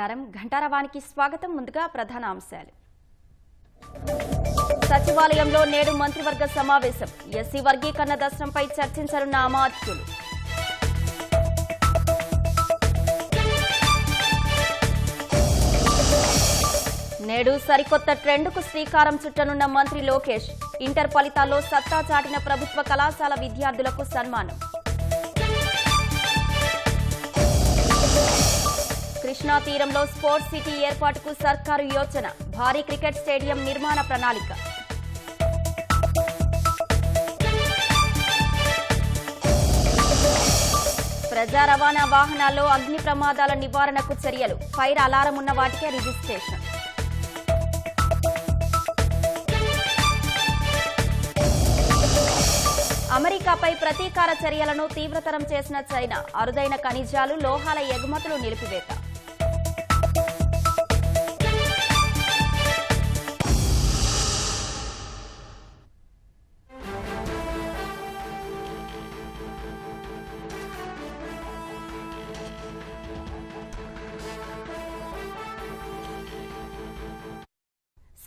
నమస్కారం. ఘంటారవానికి స్వాగతం. ముందుగా ప్రధాన అంశాలు. సచివాలయంలో నేడు మంత్రివర్గ సమావేశం. ఎస్సీ వర్గీకరణ దర్శనంపై చర్చించనున్న అమాత్యులు. నేడు సరికొత్త ట్రెండ్కు శ్రీకారం చుట్టనున్న మంత్రి లోకేష్. ఇంటర్ ఫలితాల్లో సత్తా చాటిన ప్రభుత్వ కళాశాల విద్యార్థులకు సన్మానం. కృష్ణా తీరంలో స్పోర్ట్స్ సిటీ ఏర్పాటుకు సర్కారు యోచన. భారీ క్రికెట్ స్టేడియం నిర్మాణ ప్రణాళిక. ప్రజా రవాణా వాహనాల్లో అగ్ని ప్రమాదాల నివారణకు చర్యలు. ఫైర్ అలారం ఉన్న వాటికే రిజిస్ట్రేషన్. అమెరికాపై ప్రతీకార చర్యలను తీవ్రతరం చేసిన చైనా. అరుదైన ఖనిజాలు, లోహాల ఎగుమతులు నిలిపివేత.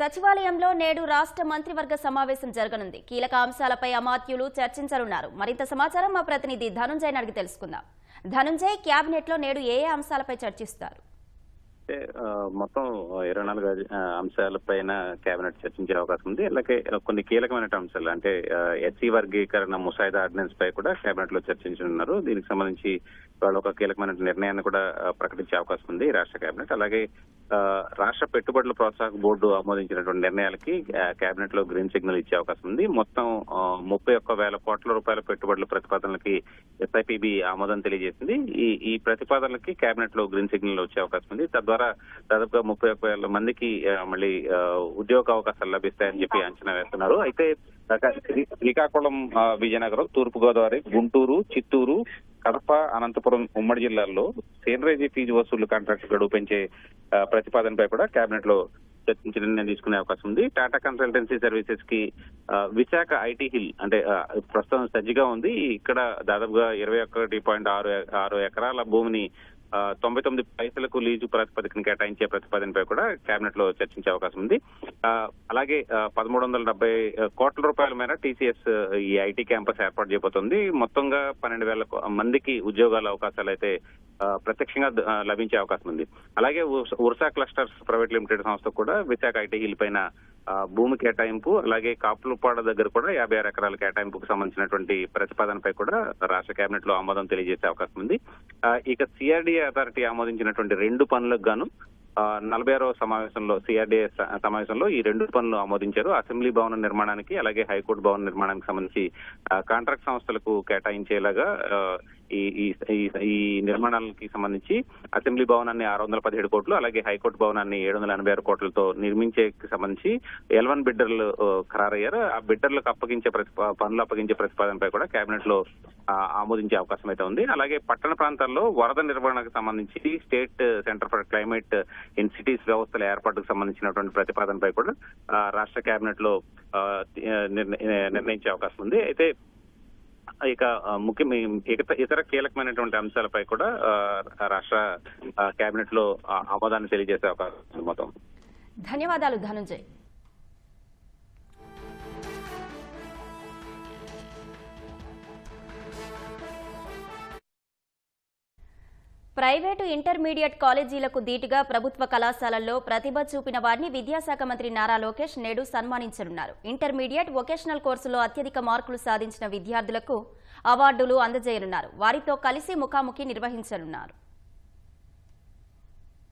సచివాలయంలో నేడు రాష్ట్ర మంత్రివర్గ సమావేశం జరగనుంది. కీలక అంశాలపై అమాత్యులు చర్చించనున్నారు. మరింత సమాచారం మా ప్రతినిధి ధనుంజయ్ అడిగి తెలుసుకుందాం. ధనుంజయ్, కేబినెట్ లో నేడు ఏ అంశాలపై చర్చిస్తారు? మొత్తం 24 అంశాలపైన కేబినెట్ చర్చించే అవకాశం ఉంది. అలాగే కొన్ని కీలకమైన అంశాలు అంటే ఎస్సీ వర్గీకరణ ముసాయిదా ఆర్డినెన్స్ పై కూడా కేబినెట్ లో చర్చించనున్నారు. దీనికి సంబంధించి వాళ్ళు ఒక కీలకమైన నిర్ణయాన్ని కూడా ప్రకటించే అవకాశం ఉంది రాష్ట్ర కేబినెట్. అలాగే రాష్ట్ర పెట్టుబడుల ప్రోత్సాహక బోర్డు ఆమోదించినటువంటి నిర్ణయాలకి కేబినెట్ లో గ్రీన్ సిగ్నల్ ఇచ్చే అవకాశం ఉంది. మొత్తం 31,000 కోట్ల రూపాయల పెట్టుబడుల ప్రతిపాదనలకి ఎస్ఐపిబి ఆమోదం తెలియజేసింది. ఈ ప్రతిపాదనలకి కేబినెట్ లో గ్రీన్ సిగ్నల్ వచ్చే అవకాశం ఉంది. తద్వారా దాదాపుగా 31,000 మందికి మళ్ళీ ఉద్యోగ అవకాశాలు లభిస్తాయని చెప్పి అంచనా వేస్తున్నారు. అయితే శ్రీకాకుళం, విజయనగరం, తూర్పుగోదావరి, గుంటూరు, చిత్తూరు, కడప, అనంతపురం ఉమ్మడి జిల్లాల్లో సేనరేజీ ఫీజు వసూలు కాంట్రాక్ట్ గడువు పెంచే ప్రతిపాదనపై కూడా కేబినెట్ లో చర్చించి నిర్ణయం తీసుకునే అవకాశం ఉంది. టాటా కన్సల్టెన్సీ సర్వీసెస్ కి విశాఖ ఐటీ హిల్ అంటే ప్రస్తుతం సజ్జిగా ఉంది. ఇక్కడ దాదాపుగా 21.6 ఎకరాల భూమిని 99 పైసలకు లీజు ప్రాతిపదికను కేటాయించే ప్రతిపాదనపై కూడా కేబినెట్ లో చర్చించే అవకాశం ఉంది. అలాగే 1,370 కోట్ల రూపాయల మేర టీసీఎస్ ఈ ఐటీ క్యాంపస్ ఏర్పాటు చేయబోతోంది. మొత్తంగా 12,000 మందికి ఉద్యోగాల అవకాశాలు అయితే ప్రత్యక్షంగా లభించే అవకాశం ఉంది. అలాగే ఉర్సా క్లస్టర్స్ ప్రైవేట్ లిమిటెడ్ సంస్థ కూడా విశాఖ ఐటీ హిల్ పైన భూమి కేటాయింపు, అలాగే కాపులపాడ దగ్గర కూడా 56 ఎకరాల కేటాయింపుకు సంబంధించినటువంటి ప్రతిపాదనపై కూడా రాష్ట్ర కేబినెట్ లో ఆమోదం తెలియజేసే అవకాశం ఉంది. ఇక సిఆర్డీఏ అథారిటీ ఆమోదించినటువంటి 2 పనులకు గాను 46వ సమావేశంలో సిఆర్డీఏ సమావేశంలో ఈ 2 పనులు ఆమోదించారు. అసెంబ్లీ భవన నిర్మాణానికి అలాగే హైకోర్టు భవన నిర్మాణానికి సంబంధించి కాంట్రాక్ట్ సంస్థలకు కేటాయించేలాగా ఈ నిర్మాణాలకి సంబంధించి అసెంబ్లీ భవనాన్ని 617 కోట్లు, అలాగే హైకోర్టు భవనాన్ని 786 కోట్లతో నిర్మించేకి సంబంధించి L1 బిడ్డర్లు ఖరారయ్యారు. ఆ బిడ్డర్లకు పనులు అప్పగించే ప్రతిపాదనపై కూడా కేబినెట్ లో ఆమోదించే అవకాశం అయితే ఉంది. అలాగే పట్టణ ప్రాంతాల్లో వరద నిర్వహణకు సంబంధించి state centre for climate in cities వ్యవస్థల ఏర్పాటుకు సంబంధించినటువంటి ప్రతిపాదనపై కూడా రాష్ట్ర కేబినెట్ లో నిర్ణయించే అవకాశం ఉంది. అయితే ఇక ఇతర కీలకమైనటువంటి అంశాలపై కూడా రాష్ట్ర కేబినెట్ లో ఆమోదాన్ని తెలియజేసే అవకాశం ఉంది. మొత్తం ధన్యవాదాలు ధనుంజయ్. ప్రైవేటు ఇంటర్మీడియట్ కాలేజీలకు ధీటుగా ప్రభుత్వ కళాశాలల్లో ప్రతిభ చూపిన వారిని విద్యాశాఖ మంత్రి నారా లోకేష్ నేడు సన్మానించనున్నారు. ఇంటర్మీడియట్, వొకేషనల్ కోర్సులో అత్యధిక మార్కులు సాధించిన విద్యార్థులకు అవార్డులు అందజేయనున్నారు. వారితో కలిసి ముఖాముఖి నిర్వహించనున్నారు.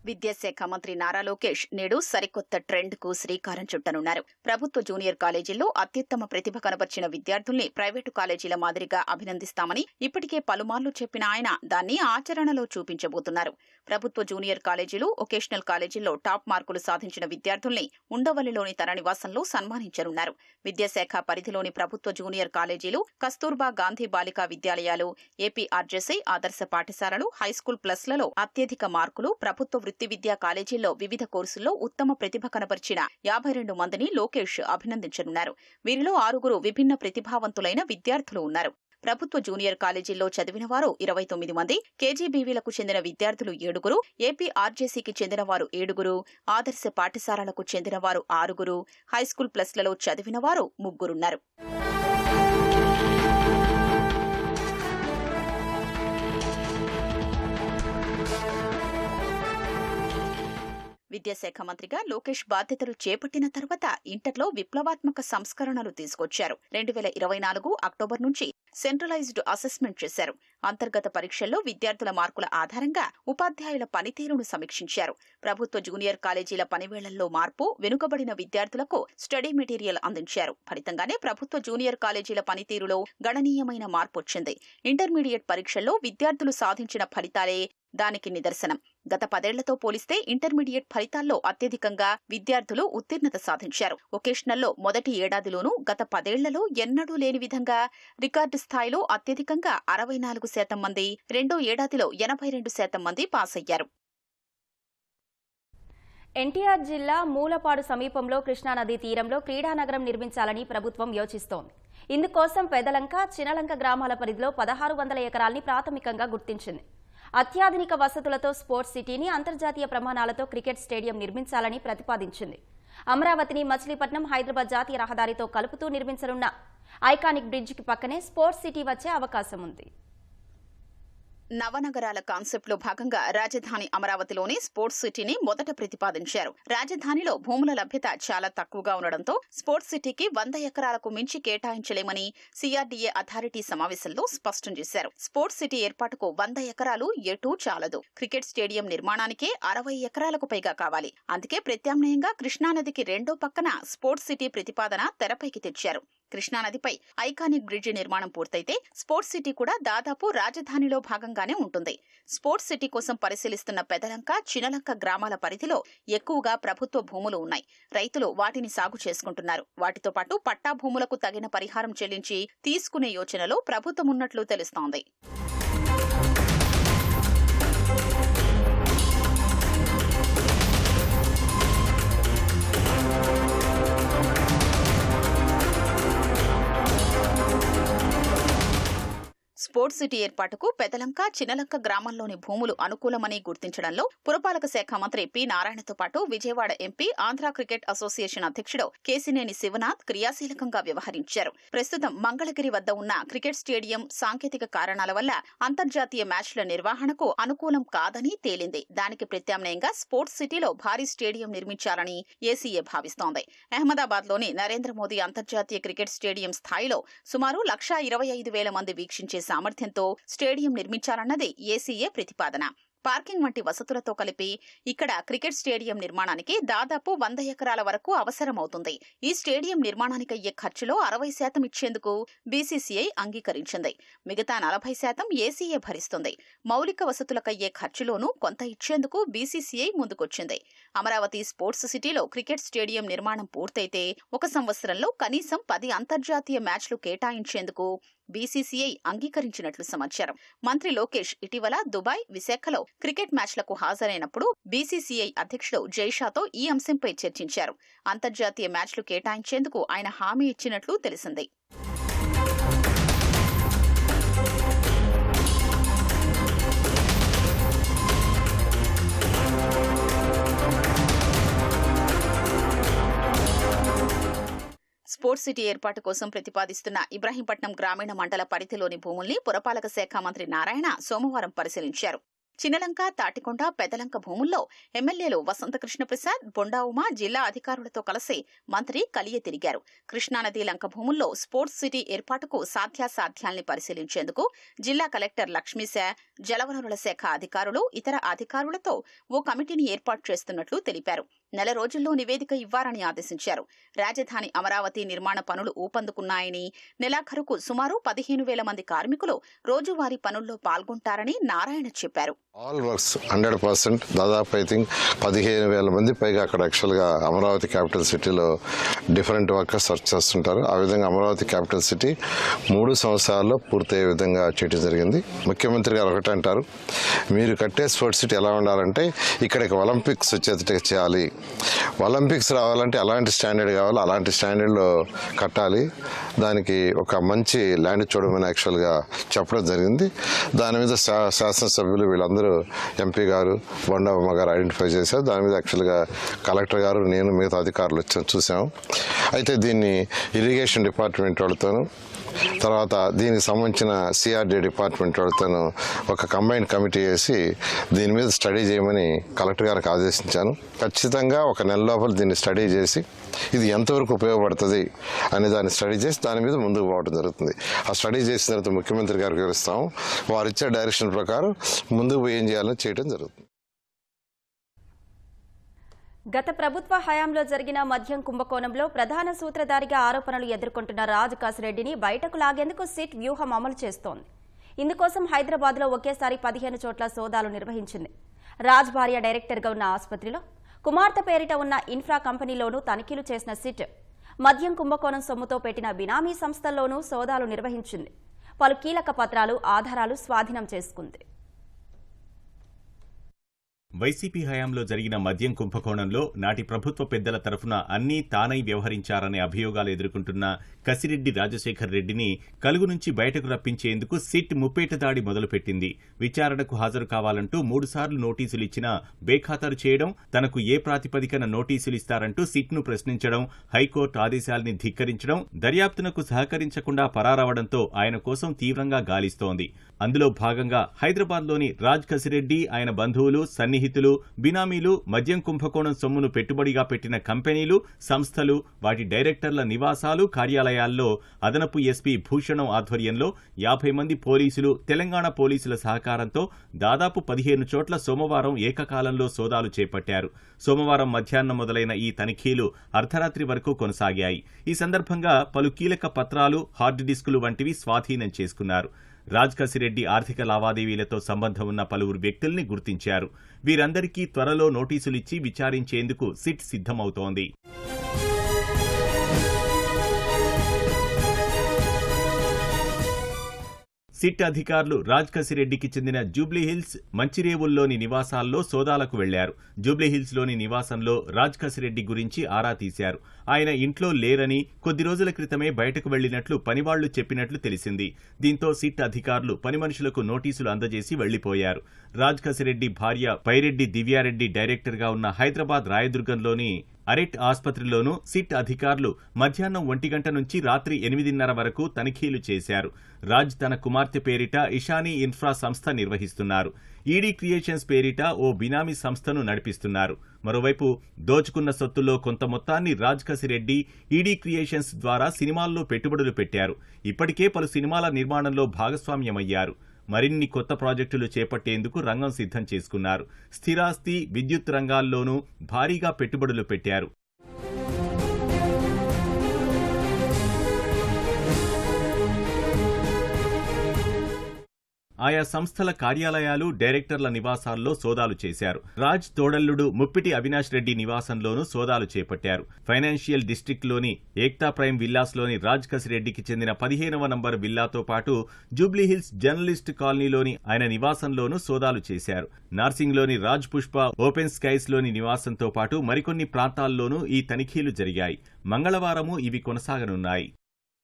విద్యాశాఖ మంత్రి నారా లోకేష్ నేడు సరికొత్త ట్రెండ్ కు శ్రీకారం చుట్టనున్నారు. ప్రభుత్వ జూనియర్ కాలేజీల్లో అత్యుత్తమ ప్రతిభ కనబర్చిన విద్యార్థుల్ని ప్రైవేటు కాలేజీల మాదిరిగా అభినందిస్తామని ఇప్పటికే పలుమార్లు చెప్పిన ఆయన దాన్ని ఆచరణలో చూపించబోతున్నారు. ప్రభుత్వ జూనియర్ కాలేజీలు, వొకేషనల్ కాలేజీల్లో టాప్ మార్కులు సాధించిన విద్యార్థుల్ని ఉండవల్లిలోని తన నివాసంలో సన్మానించనున్నారు. విద్యాశాఖ పరిధిలోని ప్రభుత్వ జూనియర్ కాలేజీలు, కస్తూర్బా గాంధీ బాలికా విద్యాలయాలు, ఏపీఆర్జేసీ ఆదర్శ పాఠశాలలు, హైస్కూల్ ప్లస్లలో అత్యధిక మార్కులు, ప్రభుత్వ వృత్తి విద్యా కాలేజీల్లో వివిధ కోర్సుల్లో ఉత్తమ ప్రతిభ కనబర్చిన 52 మందిని లోకేష్ అభినందించనున్నారు. వీరిలో 6 విభిన్న ప్రతిభావంతులైన విద్యార్థులు ఉన్నారు. ప్రభుత్వ జూనియర్ కాలేజీల్లో చదివిన వారు 29 మంది, కేజీబీవీలకు చెందిన విద్యార్థులు 7, ఏపీ ఆర్జేసీకి చెందిన వారు 7, ఆదర్శ పాఠశాలలకు చెందిన వారు 6, హైస్కూల్ ప్లస్లలో చదివిన వారు 3 ఉన్నారు. విద్యాశాఖ మంత్రిగా లోకేష్ బాధ్యతలు చేపట్టిన తర్వాత ఇంటర్లో విప్లవాత్మక సంస్కరణలు తీసుకొచ్చారు. 2024 అక్టోబర్ నుంచి సెంట్రలైజ్డ్ అసెస్మెంట్ చేశారు. అంతర్గత పరీక్షల్లో విద్యార్థుల మార్కుల ఆధారంగా ఉపాధ్యాయుల పనితీరును సమీక్షించారు. ప్రభుత్వ జూనియర్ కాలేజీల పనివేళల్లో మార్పు, వెనుకబడిన విద్యార్థులకు స్టడీ మెటీరియల్ అందించారు. ఫలితంగానే ప్రభుత్వ జూనియర్ కాలేజీల పనితీరులో గణనీయమైన మార్పు వచ్చింది. ఇంటర్మీడియట్ పరీక్షల్లో విద్యార్థులు సాధించిన ఫలితాలే దానికి నిదర్శనం. గత 10 ఏళ్లతో పోలిస్తే ఇంటర్మీడియట్ ఫలితాల్లో అత్యధికంగా విద్యార్థులు ఉత్తీర్ణత సాధించారు. వొకేషనల్లో మొదటి ఏడాదిలోనూ గత 10 ఏళ్లలో ఎన్నడూ లేని విధంగా రికార్డు స్థాయిలో అత్యధికంగా 64% మంది, రెండో ఏడాదిలో 82% మంది పాస్ అయ్యారు. ఎన్టీఆర్ జిల్లా మూలపాడు సమీపంలో కృష్ణానదీ తీరంలో క్రీడానగరం నిర్మించాలని ప్రభుత్వం యోచిస్తోంది. ఇందుకోసం పెదలంక, చినలంక గ్రామాల పరిధిలో 1600 ఎకరాల్ని ప్రాథమికంగా గుర్తించింది. అత్యాధునిక వసతులతో స్పోర్ట్స్ సిటీని, అంతర్జాతీయ ప్రమాణాలతో క్రికెట్ స్టేడియం నిర్మించాలని ప్రతిపాదించింది. అమరావతిని మచిలీపట్నం, హైదరాబాద్ జాతీయ రహదారితో కలుపుతూ నిర్మించనున్న ఐకానిక్ బ్రిడ్జికి పక్కనే స్పోర్ట్స్ సిటీ వచ్చే అవకాశం ఉంది. నవనగరాల కాన్సెప్ట్ లో భాగంగా రాజధాని అమరావతిలోని స్పోర్ట్స్ సిటీని మొదట ప్రతిపాదించారు. రాజధానిలో భూముల లభ్యత చాలా తక్కువగా ఉండడంతో స్పోర్ట్స్ సిటీకి 100 ఎకరాలకు మించి కేటాయించలేమని సిఆర్డీఏ అథారిటీ సమావేశంలో స్పష్టం చేశారు. స్పోర్ట్స్ సిటీ ఏర్పాటుకు 100 ఎకరాలు ఎటూ చాలదు. క్రికెట్ స్టేడియం నిర్మాణానికే 60 ఎకరాలకు పైగా కావాలి. అందుకే ప్రత్యామ్నాయంగా కృష్ణానదికి రెండో పక్కన స్పోర్ట్స్ సిటీ ప్రతిపాదన తెరపైకి తెచ్చారు. కృష్ణానదిపై ఐకానిక్ బ్రిడ్జి నిర్మాణం పూర్తయితే స్పోర్ట్స్ సిటీ కూడా దాదాపు రాజధానిలో భాగంగానే ఉంటుంది. స్పోర్ట్స్ సిటీ కోసం పరిశీలిస్తున్న పెదలంక, చినలంక గ్రామాల పరిధిలో ఎక్కువగా ప్రభుత్వ భూములు ఉన్నాయి. రైతులు వాటిని సాగు చేసుకుంటున్నారు. వాటితో పాటు పట్టా భూములకు తగిన పరిహారం చెల్లించి తీసుకునే యోచనలో ప్రభుత్వం ఉన్నట్లు తెలుస్తోంది. స్పోర్ట్స్ సిటీ ఏర్పాటుకు పెదలంక, చినలంక గ్రామంలోని భూములు అనుకూలమని గుర్తించడంలో పురపాలక శాఖ మంత్రి పి నారాయణతో పాటు Vijayawada MP, Andhra cricket association అధ్యక్షుడు కేసినేని శివనాథ్ క్రియాశీలకంగా వ్యవహరించారు. ప్రస్తుతం మంగళగిరి వద్ద ఉన్న క్రికెట్ స్టేడియం సాంకేతిక కారణాల వల్ల అంతర్జాతీయ మ్యాచ్ల నిర్వహణకు అనుకూలం కాదని తేలింది. దానికి ప్రత్యామ్నాయంగా స్పోర్ట్స్ సిటీలో భారీ స్టేడియం నిర్మించాలని ఏసీఏ భావిస్తోంది. అహ్మదాబాద్ లోని నరేంద్ర మోదీ అంతర్జాతీయ క్రికెట్ స్టేడియం స్థాయిలో సుమారు 1,25,000 మంది వీక్షించే సామర్థ్యంతో స్టేడియం నిర్మించాలన్నది ఏసీఏ ప్రతిపాదన. పార్కింగ్ వంటి వసతులతో కలిపి ఇక్కడ క్రికెట్ స్టేడియం నిర్మాణానికి దాదాపు 100 ఎకరాల వరకు అవసరమవుతుంది. ఈ స్టేడియం నిర్మాణానికి అయ్యే ఖర్చులో 60% ఇచ్చేందుకు బీసీసీఐ అంగీకరించింది. మిగతా 40% ఏసీఏ భరిస్తుంది. మౌలిక వసతులకయ్యే ఖర్చులోనూ కొంత ఇచ్చేందుకు బీసీసీఐ ముందుకొచ్చింది. అమరావతి స్పోర్ట్స్ సిటీలో క్రికెట్ స్టేడియం నిర్మాణం పూర్తయితే 1 సంవత్సరంలో కనీసం 10 అంతర్జాతీయ మ్యాచ్లు కేటాయించేందుకు బీసీసీఐ అంగీకరించినట్లు సమాచారం. మంత్రి లోకేష్ ఇటీవల దుబాయ్, విశాఖలో క్రికెట్ మ్యాచ్లకు హాజరైనప్పుడు బీసీసీఐ అధ్యక్షుడు జైషాతో ఈ అంశంపై చర్చించారు. అంతర్జాతీయ మ్యాచ్లు కేటాయించేందుకు ఆయన హామీ ఇచ్చినట్లు తెలిసింది. స్పోర్ట్స్ సిటీ ఏర్పాటు కోసం ప్రతిపాదిస్తున్న ఇబ్రహీంపట్నం గ్రామీణ మండల పరిధిలోని భూముల్ని పురపాలక శాఖ మంత్రి నారాయణ సోమవారం పరిశీలించారు. చినలంక, తాటికొండ, పెదలంక భూముల్లో ఎమ్మెల్యేలు వసంతకృష్ణ ప్రసాద్, బొండా ఉమా జిల్లా అధికారులతో కలిసి మంత్రి కలియ తిరిగారు. కృష్ణానది లంక భూముల్లో స్పోర్ట్స్ సిటీ ఏర్పాటుకు సాధ్యాసాధ్యాల్ని పరిశీలించేందుకు జిల్లా కలెక్టర్ లక్ష్మీశా, జలవనరుల శాఖ అధికారులు, ఇతర అధికారులతో ఓ కమిటీని ఏర్పాటు చేస్తున్నట్లు తెలిపారు. 4 రోజుల్లో నివేదిక ఇవ్వాలని ఆదేశించారు. రాజధాని అమరావతి నిర్మాణ పనులు ఊపందుకున్నాయని, నెలాఖరుకు సుమారు 15,000 మంది కార్మికులు రోజువారీ పనుల్లో పాల్గొంటారని నారాయణ చెప్పారు. ఆల్ వర్క్స్ 100%, దాదాపు ఐ థింక్ 15,000 మంది పైగా అక్కడ యాక్చువల్గా అమరావతి క్యాపిటల్ సిటీలో డిఫరెంట్ వర్కర్స్ వర్క్ చేస్తుంటారు. ఆ విధంగా అమరావతి క్యాపిటల్ సిటీ 3 సంవత్సరాల్లో పూర్తయ్యే విధంగా చేయడం జరిగింది. ముఖ్యమంత్రి గారు ఒకటే సిటీ అంటారు. మీరు కట్టే స్పోర్ట్స్ సిటీ ఎలా ఉండాలంటే ఇక్కడికి ఒలింపిక్స్ వచ్చేటట్టుగా చేయాలి. ఒలింపిక్స్ రావాలంటే అలాంటి స్టాండర్డ్ కావాలి, అలాంటి స్టాండర్డ్లో కట్టాలి. దానికి ఒక మంచి ల్యాండ్ చూడమని యాక్చువల్గా చెప్పడం జరిగింది. దాని మీద శాసనసభ్యులు వీళ్ళందరూ ఎంపీ గారు, బొండమ్మ గారు ఐడెంటిఫై చేశారు. దాని మీద యాక్చువల్గా కలెక్టర్ గారు, నేను, మిగతా అధికారులు వచ్చాను, చూసాము. అయితే దీన్ని ఇరిగేషన్ డిపార్ట్మెంట్ వాళ్ళతోనూ, తర్వాత దీనికి సంబంధించిన సిఆర్డీ డిపార్ట్మెంట్ వాళ్ళతోనూ ఒక కంబైన్డ్ కమిటీ వేసి దీని మీద స్టడీ చేయమని కలెక్టర్ గారికి ఆదేశించాను. ఖచ్చితంగా ఒక నెల లోపల దీన్ని స్టడీ చేసి ఇది ఎంతవరకు ఉపయోగపడుతుంది అనే దాన్ని స్టడీ చేసి దాని మీద ముందుకు పోవడం జరుగుతుంది. ఆ స్టడీ చేసిన తర్వాత ముఖ్యమంత్రి గారికి వివరిస్తాము. వారు ఇచ్చే డైరెక్షన్ ప్రకారం ముందుకు పోయి ఏం చేయాలని చేయడం జరుగుతుంది. గత ప్రభుత్వ హయాంలో జరిగిన మద్యం కుంభకోణంలో ప్రధాన సూత్రధారిగా ఆరోపణలు ఎదుర్కొంటున్న రాజ్ కాసిరెడ్డిని బయటకు లాగేందుకు సిట్ వ్యూహం అమలు చేస్తోంది. ఇందుకోసం హైదరాబాద్లో ఒకేసారి 15 చోట్ల సోదాలు నిర్వహించింది. రాజ్ భార్య డైరెక్టర్గా ఉన్న ఆసుపత్రిలో, కుమార్తె పేరిట ఉన్న ఇన్ఫ్రా కంపెనీలోనూ తనిఖీలు చేసిన సిట్ మద్యం కుంభకోణం సొమ్ముతో పెట్టిన బినామీ సంస్థల్లోనూ సోదాలు నిర్వహించింది. పలు కీలక పత్రాలు, ఆధారాలు స్వాధీనం చేసుకుంది. వైసీపీ హయాంలో జరిగిన మద్యం కుంభకోణంలో నాటి ప్రభుత్వ పెద్దల తరఫున అన్నీ తానై వ్యవహరించారనే అభియోగాలు ఎదుర్కొంటున్న కసిరెడ్డి రాజశేఖర్ రెడ్డిని కలుగు నుంచి బయటకు రప్పించేందుకు సిట్ ముప్పేట దాడి మొదలుపెట్టింది. విచారణకు హాజరు కావాలంటూ 3 సార్లు నోటీసులు ఇచ్చినా బేఖాతరు చేయడం, తనకు ఏ ప్రాతిపదికన నోటీసులు ఇస్తారంటూ సిట్ను ప్రశ్నించడం, హైకోర్టు ఆదేశాల్ని ధిక్కరించడం, దర్యాప్తునకు సహకరించకుండా పరారవడంతో ఆయన కోసం తీవ్రంగా గాలిస్తోంది. అందులో భాగంగా హైదరాబాద్లోని రాజ్ కసిరెడ్డి, ఆయన బంధువులు, సన్నిహితులు, బినామీలు మద్యం కుంభకోణం సొమ్మును పెట్టుబడిగా పెట్టిన కంపెనీలు, సంస్థలు, వాటి డైరెక్టర్ల నివాసాలు, కార్యాలయాల్లో అదనపు ఎస్పీ భూషణం ఆధ్వర్యంలో 50 మంది పోలీసులు, తెలంగాణ పోలీసుల సహకారంతో దాదాపు 15 చోట్ల సోమవారం ఏకకాలంలో సోదాలు చేపట్టారు. సోమవారం మధ్యాహ్నం మొదలైన ఈ తనిఖీలు అర్ధరాత్రి వరకు కొనసాగాయి. ఈ సందర్భంగా పలు కీలక పత్రాలు, హార్డ్ డిస్కులు వంటివి స్వాధీనం చేసుకున్నారు. రాజ్ కసిరెడ్డి ఆర్థిక లావాదేవీలతో సంబంధం ఉన్న పలువురు వ్యక్తుల్ని గుర్తించారు. వీరందరికీ త్వరలో నోటీసులిచ్చి విచారించేందుకు సిట్ సిద్ధమవుతోంది. సిట్ అధికారులు రాజ్ కసిరెడ్డికి చెందిన జూబ్లీహిల్స్, మంచిరేవుల్లోని నివాసాల్లో సోదాలకు వెళ్లారు. జూబ్లీహిల్స్లోని నివాసంలో రాజ్ కసిరెడ్డి గురించి ఆరా తీశారు. ఆయన ఇంట్లో లేరని, కొద్ది రోజుల క్రితమే బయటకు వెళ్లినట్లు పనివాళ్లు చెప్పినట్లు తెలిసింది. దీంతో సిట్ అధికారులు పని మనుషులకు నోటీసులు అందజేసి వెళ్లిపోయారు. రాజ్ కసిరెడ్డి భార్య పైరెడ్డి దివ్యారెడ్డి డైరెక్టర్గా ఉన్న హైదరాబాద్ రాయదుర్గంలోని అరెట్ ఆసుపత్రిలోనూ సిట్ అధికారులు మధ్యాహ్నం 1 గంట నుంచి రాత్రి 8:30 వరకు తనిఖీలు చేశారు. రాజ్ తన కుమార్తె పేరిట ఇషానీ ఇన్ఫ్రా సంస్థ నిర్వహిస్తున్నారు. ఈడీ క్రియేషన్స్ పేరిట ఓ బినామీ సంస్థను నడిపిస్తున్నారు. మరోవైపు దోచుకున్న సొత్తులో కొంత మొత్తాన్ని రాజ్ కసిరెడ్డి ఈడీ క్రియేషన్స్ ద్వారా సినిమాల్లో పెట్టుబడులు పెట్టారు. ఇప్పటికే పలు సినిమాల నిర్మాణంలో భాగస్వామ్యమయ్యారు. మరిన్ని కొత్త ప్రాజెక్టులు చేపట్టేందుకు రంగం సిద్ధం చేసుకున్నారు. స్థిరాస్తి, విద్యుత్ రంగాల్లోనూ భారీగా పెట్టుబడులు పెట్టారు. ఆయా సంస్థల కార్యాలయాలు, డైరెక్టర్ల నివాసాల్లో సోదాలు చేశారు. రాజ్ తోడల్లుడు ముప్పిటి అవినాష్ రెడ్డి నివాసంలోనూ సోదాలు చేపట్టారు. ఫైనాన్షియల్ డిస్ట్రిక్ట్లోని ఏక్తా ప్రైమ్ విల్లాస్లోని రాజ్ కసిరెడ్డికి చెందిన 15వ నంబర్ విల్లాతో పాటు జూబ్లీహిల్స్ జర్నలిస్ట్ కాలనీలోని ఆయన నివాసంలోనూ సోదాలు చేశారు. నార్సింగ్లోని రాజ్ పుష్ప ఓపెన్ స్కైస్లోని నివాసంతో పాటు మరికొన్ని ప్రాంతాల్లోనూ ఈ తనిఖీలు జరిగాయి. మంగళవారమూ ఇవి కొనసాగనున్నాయి.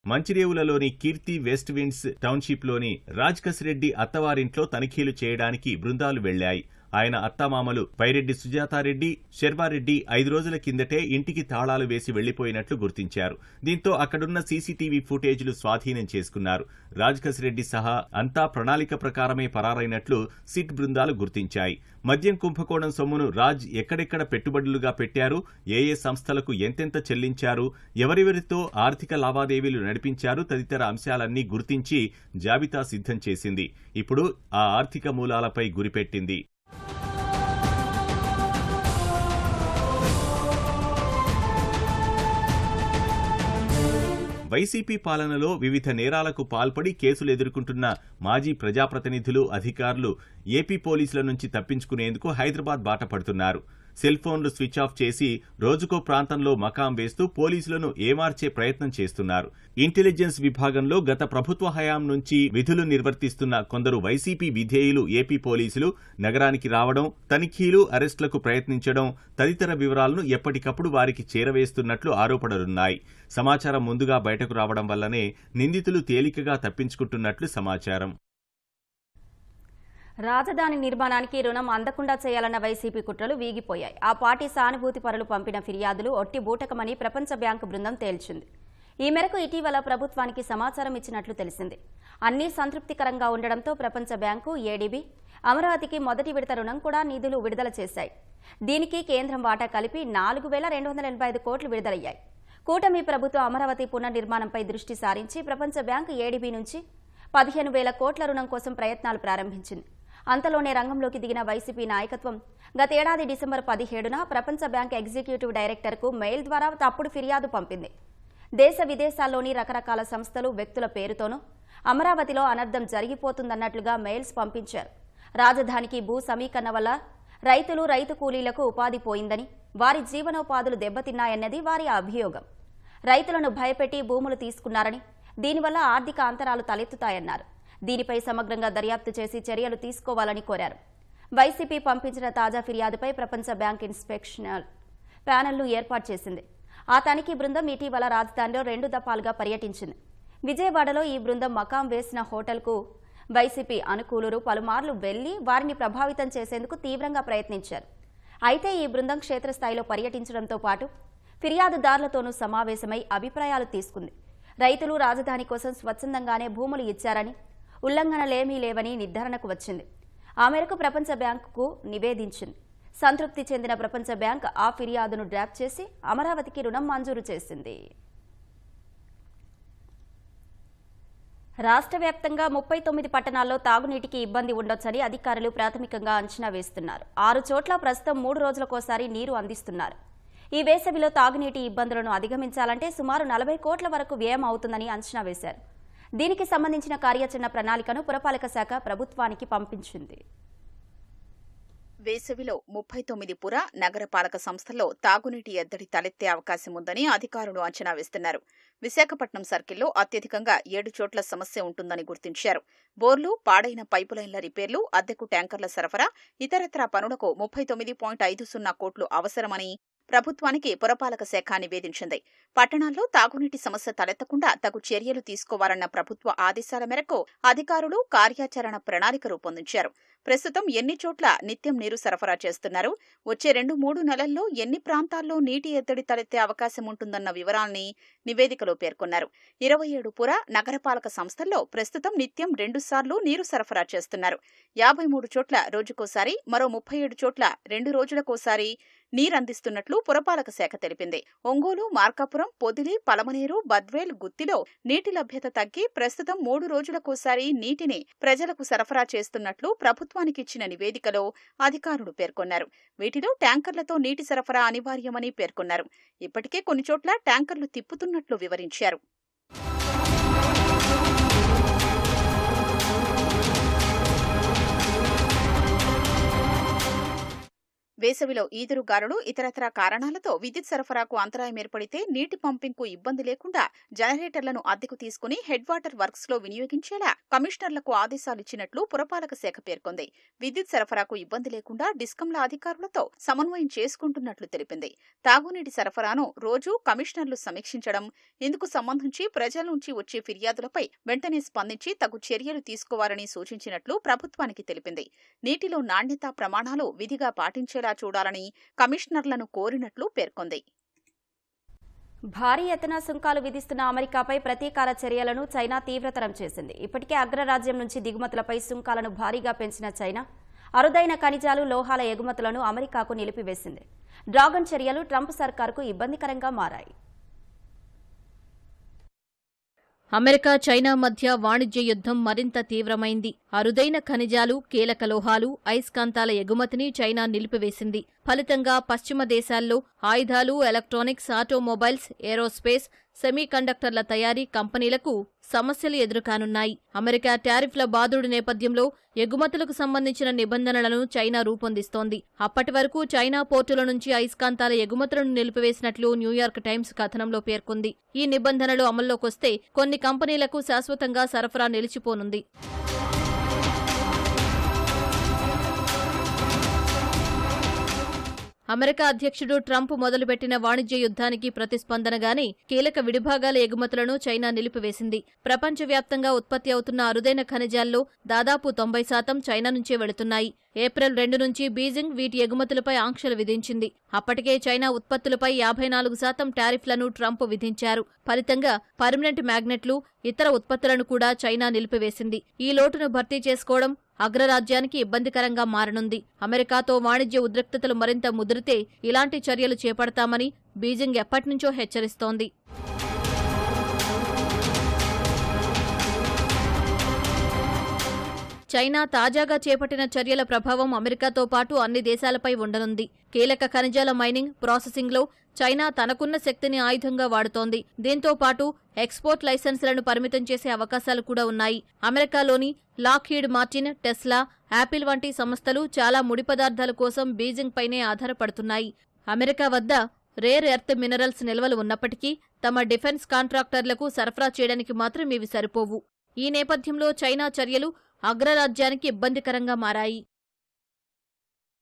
మంచిరేవులలోని కీర్తి వెస్ట్ విండ్స్ టౌన్షిప్లోని రాజ్ కసిరెడ్డి అత్తవారింట్లో తనిఖీలు చేయడానికి బృందాలు వెళ్లాయి. ఆయన అత్తామామలు పైరెడ్డి సుజాతారెడ్డి, శర్వారెడ్డి 5 రోజుల కిందటే ఇంటికి తాళాలు వేసి వెళ్లిపోయినట్లు గుర్తించారు. దీంతో అక్కడున్న సీసీటీవీ ఫుటేజ్లు స్వాధీనం చేసుకున్నారు. రాజ్ కసిరెడ్డి సహా అంతా ప్రణాళిక ప్రకారమే పరారైనట్లు సిట్ బృందాలు గుర్తించాయి. మద్యం కుంభకోణం సొమ్మును రాజ్ ఎక్కడెక్కడ పెట్టుబడులుగా పెట్టారు, ఏ సంస్థలకు ఎంతెంత చెల్లించారు, ఎవరెవరితో ఆర్థిక లావాదేవీలు నడిపించారు తదితర అంశాలన్నీ గుర్తించి జాబితా సిద్ధం చేసింది. ఇప్పుడు ఆ ఆర్థిక మూలాలపై గురిపెట్టింది. వైసీపీ పాలనలో వివిధ నేరాలకు పాల్పడి కేసులు ఎదుర్కొంటున్న మాజీ ప్రజాప్రతినిధులు, అధికారులు ఏపీ పోలీసుల నుంచి తప్పించుకునేందుకు హైదరాబాద్ బాట పడుతున్నారు. సెల్ ఫోన్లు స్విచ్ ఆఫ్ చేసి రోజుకో ప్రాంతంలో మకాం వేస్తూ పోలీసులను ఏమార్చే ప్రయత్నం చేస్తున్నారు. ఇంటెలిజెన్స్ విభాగంలో గత ప్రభుత్వ హయాం నుంచి విధులు నిర్వర్తిస్తున్న కొందరు వైసీపీ విధేయులు ఏపీ పోలీసులు నగరానికి రావడం, తనిఖీలు, అరెస్టులకు ప్రయత్నించడం తదితర వివరాలను ఎప్పటికప్పుడు వారికి చేరవేస్తున్నట్లు ఆరోపణలున్నాయి. సమాచారం ముందుగా బయటకు రావడం వల్లనే నిందితులు తేలికగా తప్పించుకుంటున్నట్లు సమాచారం. రాజధాని నిర్మాణానికి రుణం అందకుండా చేయాలన్న వైసీపీ కుట్రలు వీగిపోయాయి. ఆ పార్టీ సానుభూతి పరులు పంపిన ఫిర్యాదులు ఒట్టి బూటకమని ప్రపంచ బ్యాంకు బృందం తేల్చింది. ఈ మేరకు ఇటీవల ప్రభుత్వానికి సమాచారం ఇచ్చినట్లు తెలిసింది. అన్నీ సంతృప్తికరంగా ఉండడంతో ప్రపంచ బ్యాంకు, ఏడీబీ అమరావతికి మొదటి విడత రుణం కూడా నిధులు విడుదల చేశాయి. దీనికి కేంద్రం వాటా కలిపి 4,285 కోట్లు విడుదలయ్యాయి. కూటమి ప్రభుత్వం అమరావతి పునర్నిర్మాణంపై దృష్టి సారించి ప్రపంచ బ్యాంకు, ఏడీబీ నుంచి 15,000 కోట్ల రుణం కోసం ప్రయత్నాలు ప్రారంభించింది. అంతలోనే రంగంలోకి దిగిన వైసీపీ నాయకత్వం గతేడాది డిసెంబర్ 17న ప్రపంచ బ్యాంక్ ఎగ్జిక్యూటివ్ డైరెక్టర్కు మెయిల్ ద్వారా తప్పుడు ఫిర్యాదు పంపింది. దేశ విదేశాల్లోని రకరకాల సంస్థలు, వ్యక్తుల పేరుతోనూ అమరావతిలో అనర్థం జరిగిపోతుందన్నట్లుగా మెయిల్స్ పంపించారు. రాజధానికి భూ సమీకరణ వల్ల రైతులు, రైతు కూలీలకు ఉపాధి పోయిందని, వారి జీవనోపాధులు దెబ్బతిన్నాయన్నది వారి అభియోగం. రైతులను భయపెట్టి భూములు తీసుకున్నారని, దీనివల్ల ఆర్థిక అంతరాలు తలెత్తుతాయన్నారు. దీనిపై సమగ్రంగా దర్యాప్తు చేసి చర్యలు తీసుకోవాలని కోరారు. వైసీపీ పంపించిన తాజా ఫిర్యాదుపై ప్రపంచ బ్యాంక్ ఇన్స్పెక్షనల్ ప్యానెల్ను ఏర్పాటు చేసింది. ఆ తనిఖీ బృందం ఇటీవల రాజధానిలో 2 దఫాలుగా పర్యటించింది. విజయవాడలో ఈ బృందం మకాం వేసిన హోటల్కు వైసీపీ అనుకూలురు పలుమార్లు వెళ్లి వారిని ప్రభావితం చేసేందుకు తీవ్రంగా ప్రయత్నించారు. అయితే ఈ బృందం క్షేత్రస్థాయిలో పర్యటించడంతో పాటు ఫిర్యాదుదారులతోనూ సమావేశమై అభిప్రాయాలు తీసుకుంది. రైతులు రాజధాని కోసం స్వచ్ఛందంగానే భూములు ఇచ్చారని, ఉల్లంఘనలేమీ లేవని నిర్ధారణకు వచ్చింది. ఆ మేరకు ప్రపంచ బ్యాంకుకు నివేదించింది. సంతృప్తి చెందిన ప్రపంచ బ్యాంక్ ఆ ఫిర్యాదును డ్రాప్ చేసి అమరావతికి రుణం మంజూరు చేసింది. రాష్ట్ర వ్యాప్తంగా 39 పట్టణాల్లో తాగునీటికి ఇబ్బంది ఉండొచ్చని అధికారులు ప్రాథమికంగా అంచనా వేస్తున్నారు. 6 చోట్ల ప్రస్తుతం 3 రోజులకోసారి నీరు అందిస్తున్నారు. ఈ వేసవిలో తాగునీటి ఇబ్బందులను అధిగమించాలంటే సుమారు 40 కోట్ల వరకు వ్యయం అవుతుందని అంచనా వేశారు. దీనికి సంబంధించిన కార్యాచరణ ప్రణాళికను పురపాలక శాఖ ప్రభుత్వానికి పంపించింది. వేసవిలో 39 పుర, నగరపాలక సంస్థల్లో తాగునీటి ఎద్దడి తలెత్తే అవకాశం ఉందని అధికారులు అంచనా వేస్తున్నారు. విశాఖపట్నం సర్కిల్లో అత్యధికంగా 7 చోట్ల సమస్య ఉంటుందని గుర్తించారు. బోర్లు, పాడైన పైపులైన్ల రిపేర్లు, అద్దెకు ట్యాంకర్ల సరఫరా, ఇతరత్రా పనులకు 39.50 కోట్లు అవసరమని ప్రభుత్వానికి పురపాలక శాఖ నివేదించింది. పట్టణాల్లో తాగునీటి సమస్య తలెత్తకుండా తగు చర్యలు తీసుకోవాలన్న ప్రభుత్వ ఆదేశాల మేరకు అధికారులు కార్యాచరణ ప్రణాళిక రూపొందించారు. ప్రస్తుతం ఎన్ని చోట్ల నిత్యం నీరు సరఫరా చేస్తున్నారు, వచ్చే 2-3 నెలల్లో ఎన్ని ప్రాంతాల్లో నీటి ఎద్దడి తలెత్తే అవకాశం ఉంటుందన్న వివరాల్ని నివేదికలో పేర్కొన్నారు. 27 పుర, నగరపాలక సంస్థల్లో ప్రస్తుతం నిత్యం 2 సార్లు నీరు సరఫరా చేస్తున్నారు. 53 చోట్ల రోజుకోసారి, మరో 37 చోట్ల 2 రోజులకోసారి నీరందిస్తున్నట్లు పురపాలక శాఖ తెలిపింది. ఒంగోలు, మార్కాపురం, పొదిలి, పలమనేరు, బద్వేల్, గుత్తిలో నీటి లభ్యత తగ్గి ప్రస్తుతం 3 రోజులకోసారి నీటిని ప్రజలకు సరఫరా చేస్తున్నట్లు ప్రభుత్వానికి ఇచ్చిన నివేదికలో అధికారులు పేర్కొన్నారు. వీటిలో ట్యాంకర్లతో నీటి సరఫరా అనివార్యమని పేర్కొన్నారు. ఇప్పటికే కొన్ని చోట్ల ట్యాంకర్లు తిప్పుతున్నట్లు వివరించారు. వేసవిలో ఈదురుగాలులు, ఇతరత్రా కారణాలతో విద్యుత్ సరఫరాకు అంతరాయం ఏర్పడితే నీటి పంపింగ్కు ఇబ్బంది లేకుండా జనరేటర్లను అద్దెకు తీసుకుని హెడ్ వాటర్ వర్క్స్ లో వినియోగించేలా కమిషనర్లకు ఆదేశాలిచ్చినట్లు పురపాలక శాఖ పేర్కొంది. విద్యుత్ సరఫరాకు ఇబ్బంది లేకుండా డిస్కంల అధికారులతో సమన్వయం చేసుకుంటున్నట్లు తెలిపింది. తాగునీటి సరఫరాను రోజూ కమిషనర్లు సమీక్షించడం, ఇందుకు సంబంధించి ప్రజల నుంచి వచ్చే ఫిర్యాదులపై వెంటనే స్పందించి తగు చర్యలు తీసుకోవాలని సూచించినట్లు ప్రభుత్వానికి తెలిపింది. నీటిలో నాణ్యతా ప్రమాణాలు విధిగా పాటించేలా చూడాలని కమిషనర్లను కోరినట్లు పేర్కొంది. భారీ ఎత్తున సుంకాలు విధిస్తున్న అమెరికాపై ప్రతీకార చర్యలను చైనా తీవ్రతరం చేసింది. ఇప్పటికే అగ్రరాజ్యం నుంచి దిగుమతులపై సుంకాలను భారీగా పెంచిన చైనా అరుదైన ఖనిజాలు, లోహాల ఎగుమతులను అమెరికాకు నిలిపివేసింది. డ్రాగన్ చర్యలు ట్రంప్ సర్కారుకు ఇబ్బందికరంగా మారాయి. అమెరికా, చైనా మధ్య వాణిజ్య యుద్ధం మరింత తీవ్రమైంది. అరుదైన ఖనిజాలు, కీలక లోహాలు, అయస్కాంతాల ఎగుమతిని చైనా నిలిపివేసింది. ఫలితంగా పశ్చిమ దేశాల్లో ఆయుధాలు, ఎలక్ట్రానిక్స్, ఆటోమొబైల్స్, ఏరోస్పేస్, సెమీకండక్టర్ల తయారీ కంపెనీలకు సమస్యలు ఎదురుకానున్నాయి. అమెరికా టారిఫ్ల బాదుడు నేపథ్యంలో ఎగుమతులకు సంబంధించిన నిబంధనలను చైనా రూపొందిస్తోంది. అప్పటి వరకు చైనా పోర్టుల నుంచి అయస్కాంతాల ఎగుమతులను నిలిపివేసినట్లు న్యూయార్క్ టైమ్స్ కథనంలో పేర్కొంది. ఈ నిబంధనలు అమల్లోకొస్తే కొన్ని కంపెనీలకు శాశ్వతంగా సరఫరా నిలిచిపోనుంది. అమెరికా అధ్యక్షుడు ట్రంప్ మొదలుపెట్టిన వాణిజ్య యుద్ధానికి ప్రతిస్పందనగానే కీలక విడిభాగాల ఎగుమతులను చైనా నిలిపివేసింది. ప్రపంచవ్యాప్తంగా ఉత్పత్తి అవుతున్న అరుదైన ఖనిజాల్లో దాదాపు 90% చైనా నుంచే వెళుతున్నాయి. ఏప్రిల్ 2 నుంచి బీజింగ్ వీటి ఎగుమతులపై ఆంక్షలు విధించింది. అప్పటికే చైనా ఉత్పత్తులపై 54% టారిఫ్లను ట్రంప్ విధించారు. ఫలితంగా పర్మనెంట్ మ్యాగ్నెట్లు, ఇతర ఉత్పత్తులను కూడా చైనా నిలిపివేసింది. ఈ లోటును భర్తీ చేసుకోవడం అగ్రరాజ్యానికి ఇబ్బందికరంగా మారనుంది. అమెరికాతో వాణిజ్య ఉద్రిక్తతలు మరింత ముదిరితే ఇలాంటి చర్యలు చేపడతామని బీజింగ్ ఎప్పటినుంచో హెచ్చరిస్తోంది. చైనా తాజాగా చేపట్టిన చర్యల ప్రభావం అమెరికాతో పాటు అన్ని దేశాలపై ఉండనుంది. కీలక ఖనిజాల మైనింగ్, ప్రాసెసింగ్లో చైనా తనకున్న శక్తిని ఆయుధంగా వాడుతోంది. దీంతో పాటు ఎక్స్పోర్ట్ లైసెన్సులను పరిమితం చేసే అవకాశాలు కూడా ఉన్నాయి. అమెరికాలోని లాక్హీడ్ మార్టిన్, టెస్లా, యాపిల్ వంటి సంస్థలు చాలా ముడి పదార్థాల కోసం బీజింగ్ పైనే ఆధారపడుతున్నాయి. అమెరికా వద్ద రేర్ ఎర్త్ మినరల్స్ నిల్వలు ఉన్నప్పటికీ తమ డిఫెన్స్ కాంట్రాక్టర్లకు సరఫరా చేయడానికి మాత్రం ఇవి సరిపోవు. ఈ నేపథ్యంలో చైనా చర్యలు అగ్రరాజ్యానికి ఇబ్బందికరంగా మారాయి.